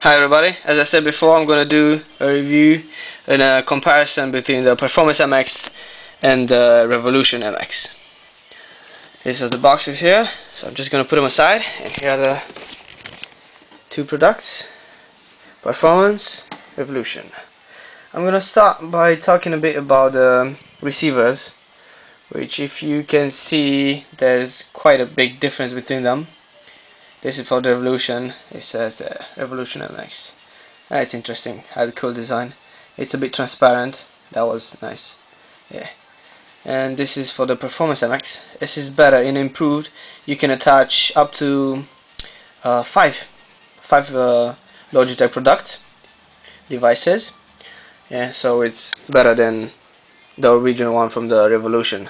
Hi everybody, as I said before, I'm going to do a review and a comparison between the Performance MX and the Revolution MX. These are the boxes here, so I'm just going to put them aside, and here are the two products, Performance, Revolution. I'm going to start by talking a bit about the receivers, which if you can see there's quite a big difference between them. This is for the Revolution. It says Revolution MX. It's interesting. Had a cool design. It's a bit transparent. That was nice. Yeah. And this is for the Performance MX. This is better and improved. You can attach up to five Logitech product devices. Yeah. So it's better than the original one from the Revolution.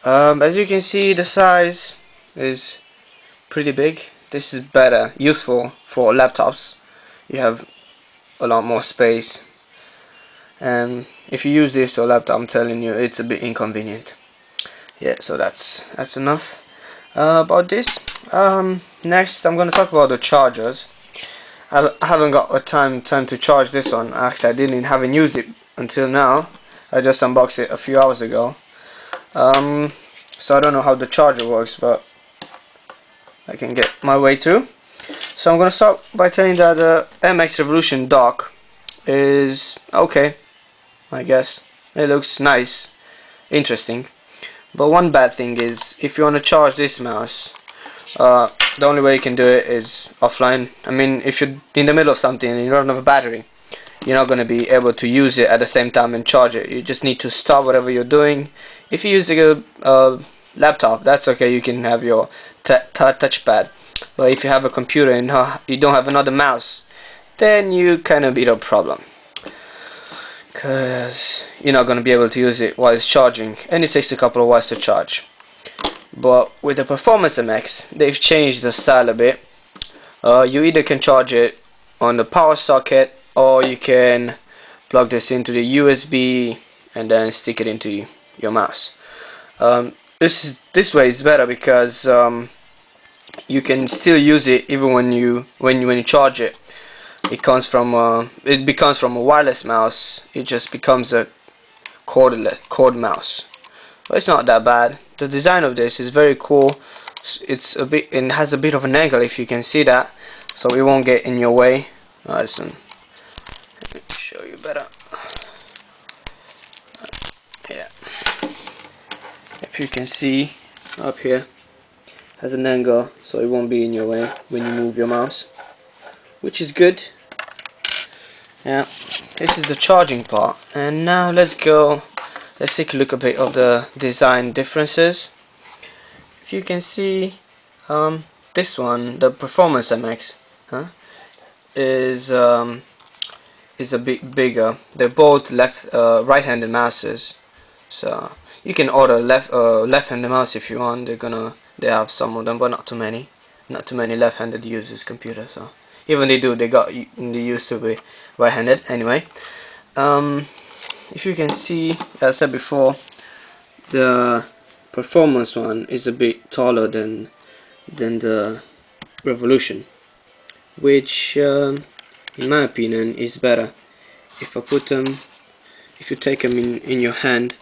As you can see, the size is pretty big. This is better, useful for laptops. You have a lot more space, and if you use this to a laptop, I'm telling you, it's a bit inconvenient. Yeah, so that's enough about this. Next, I'm gonna talk about the chargers. I haven't got a time to charge this one. Actually, haven't used it until now. I just unboxed it a few hours ago. So I don't know how the charger works, but I can get my way through. So I'm gonna start by telling that the MX Revolution dock is okay, I guess. It looks nice, interesting. But one bad thing is, if you want to charge this mouse, the only way you can do it is offline. I mean, if you're in the middle of something and you don't have a battery, you're not gonna be able to use it at the same time and charge it. You just need to stop whatever you're doing. If you're using a laptop, that's okay. You can have your touchpad, but if you have a computer and you don't have another mouse, then you kind of be a problem, because you're not going to be able to use it while it's charging, and it takes a couple of hours to charge. But with the Performance MX, they've changed the style a bit. You either can charge it on the power socket, or you can plug this into the USB and then stick it into your mouse. This way is better because you can still use it even when you charge it. It becomes from a wireless mouse. It just becomes a cord mouse. But it's not that bad. The design of this is very cool. It's a bit, and has a bit of an angle, if you can see that, so it won't get in your way. Listen, let me show you better. Yeah. If you can see up here, has an angle so it won't be in your way when you move your mouse, which is good. Yeah, this is the charging part, and now let's take a look a bit of the design differences. If you can see, this one, the Performance MX, is a bit bigger. They're both right-handed mouses, so you can order left-handed mouse if you want. They have some of them, but not too many. Not too many left-handed users computer. So even they used to be right-handed. Anyway, if you can see, as I said before, the Performance one is a bit taller than the Revolution, which, in my opinion, is better. If you take them in your hand.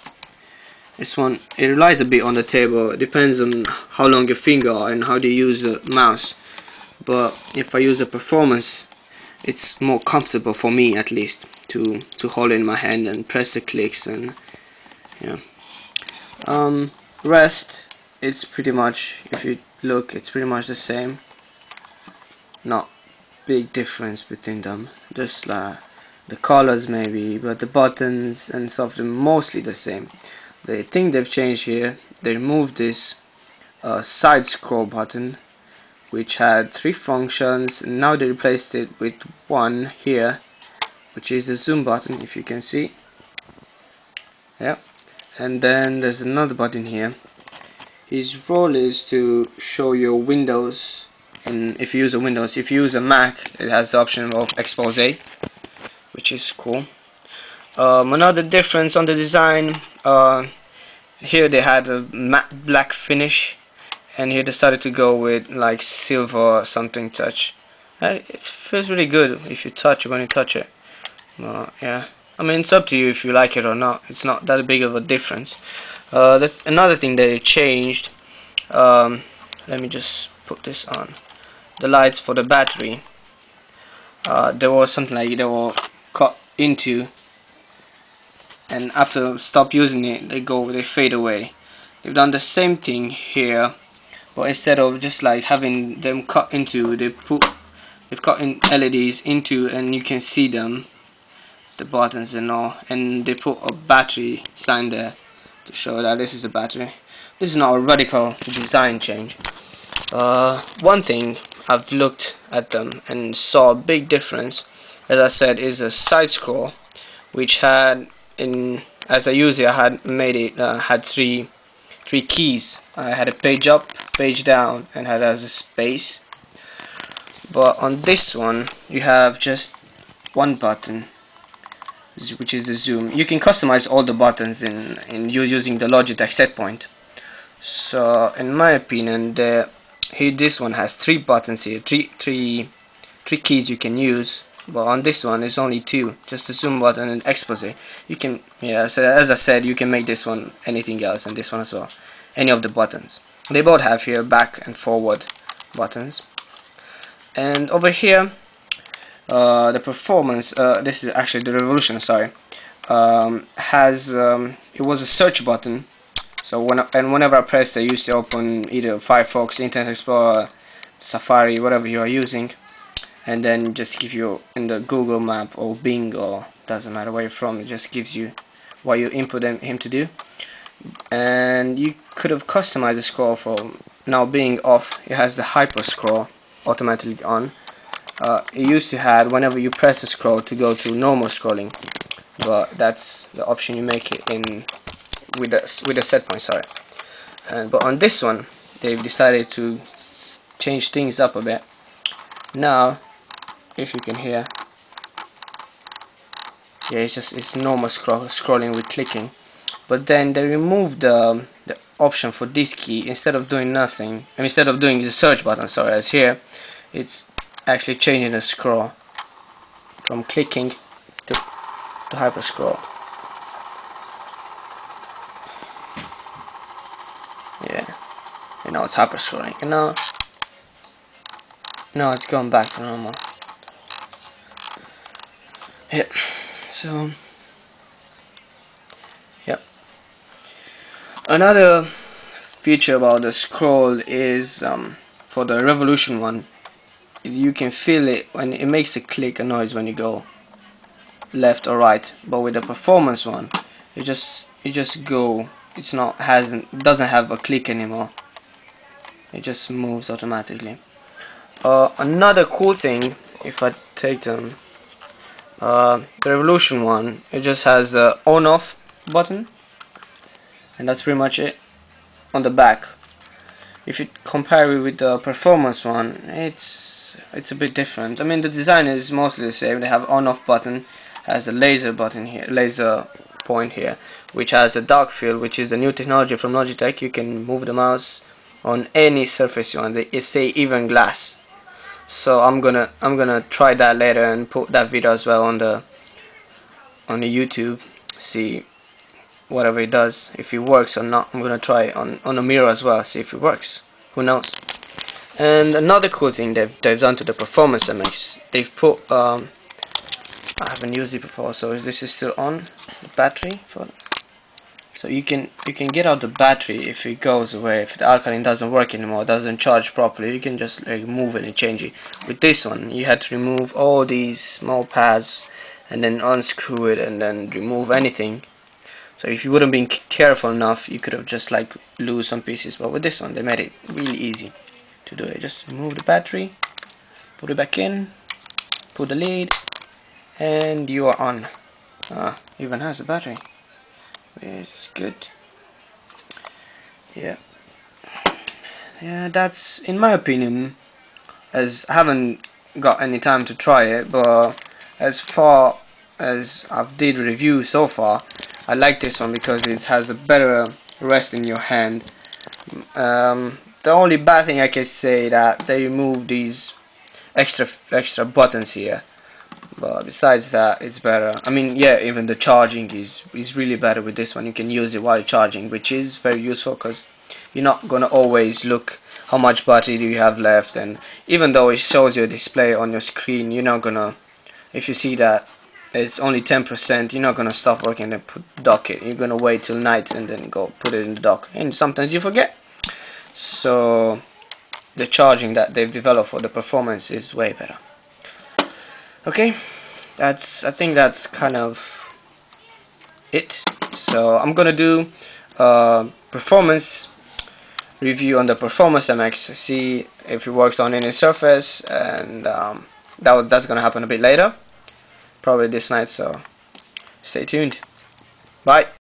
This one, it relies a bit on the table. It depends on how long your finger are and how you use the mouse. But if I use the Performance, it's more comfortable for me, at least, to hold it in my hand and press the clicks, and yeah. Rest, it's pretty much, if you look, it's pretty much the same. Not big difference between them. Just the colors maybe, but the buttons and stuff are mostly the same. The thing they've changed here, they removed this side scroll button, which had 3 functions, and now they replaced it with one here, which is the zoom button, if you can see. Yeah, and then there's another button here. His role is to show your windows, and if you use if you use a Mac, it has the option of expose, which is cool. Another difference on the design, here they had a matte black finish, and here they decided to go with like silver something touch. It feels really good if you touch it when you touch it. Yeah, I mean it's up to you if you like it or not. It's not that big of a difference. Another thing that they changed. Let me just put this on. The lights for the battery. There was something like they were cut into, and after stop using it, they fade away. They've done the same thing here, but instead of just like having them cut into, they've cut in LEDs into, and you can see them, the buttons and all, and they put a battery sign there to show that this is a battery. This is not a radical design change. One thing I've looked at them and saw a big difference, as I said, is a side scroll, which had as I used it, I had made it had three keys. I had a page up, page down, and had as a space. But on this one, you have just one button, which is the zoom. You can customize all the buttons in using the Logitech set point. So in my opinion, this one has three buttons here, three keys you can use, but on this one it's only two, just the zoom button and expose. You can, yeah, so as I said, you can make this one anything else, and this one as well, any of the buttons. They both have here back and forward buttons. And over here, the performance, this is actually the Revolution, sorry, has it was a search button. So whenever I press, they used to open either Firefox, Internet Explorer, Safari, whatever you are using, and then just give you in the Google Map or Bing, or doesn't matter where you're from, it just gives you what you input him to do. And you could have customized the scroll for now being off. It has the hyper scroll automatically on. It used to have whenever you press the scroll to go to normal scrolling, but that's the option you make it in with the set point, sorry. But on this one, they've decided to change things up a bit. Now, if you can hear, yeah, it's normal scrolling with clicking. But then they removed the option for this key. Instead of doing nothing, and instead of doing the search button, sorry, as here, it's actually changing the scroll from clicking to hyper scroll. Yeah, and now it's hyper scrolling, and now it's going back to normal. Yep. So, yep. Another feature about the scroll is for the Revolution one, you can feel it when it makes a click, a noise when you go left or right. But with the performance one, you just go. Doesn't have a click anymore. It just moves automatically. Another cool thing, if I take them, the Revolution one, it just has the on-off button, and that's pretty much it on the back. If you compare it with the performance one, it's a bit different. I mean, the design is mostly the same. They have on-off button, has a laser button here, laser point here, which has a dark field, which is the new technology from Logitech. You can move the mouse on any surface you want. They say even glass. So I'm gonna try that later and put that video as well on the YouTube. See whatever it does, if it works or not. I'm gonna try it on a mirror as well, see if it works. Who knows? And another cool thing they've done to the Performance MX, they've put I haven't used it before, so this is still on the battery so you can get out the battery if it goes away, if the alkaline doesn't work anymore, doesn't charge properly. You can just like move it and change it. With this one, you had to remove all these small pads and then unscrew it and then remove anything. So if you wouldn't been careful enough, you could have just like lose some pieces. But with this one, they made it really easy to do it. Just remove the battery, put it back in, put the lid, and you are on. Even has a battery, which is good. Yeah, that's in my opinion, as I haven't got any time to try it, but as far as I've did review so far, I like this one because it has a better rest in your hand. The only bad thing I can say that they remove these extra buttons here. But besides that, it's better. I mean, yeah, even the charging is really better with this one. You can use it while charging, which is very useful because you're not gonna always look how much battery do you have left, and even though it shows your display on your screen, you're not gonna, if you see that it's only 10%, you're not gonna stop working and dock it. You're gonna wait till night and then go put it in the dock, and sometimes you forget. So the charging that they've developed for the performance is way better. Okay, I think that's kind of it. So I'm gonna do performance review on the Performance MX, see if it works on any surface, and that's gonna happen a bit later, probably this night, so stay tuned. Bye.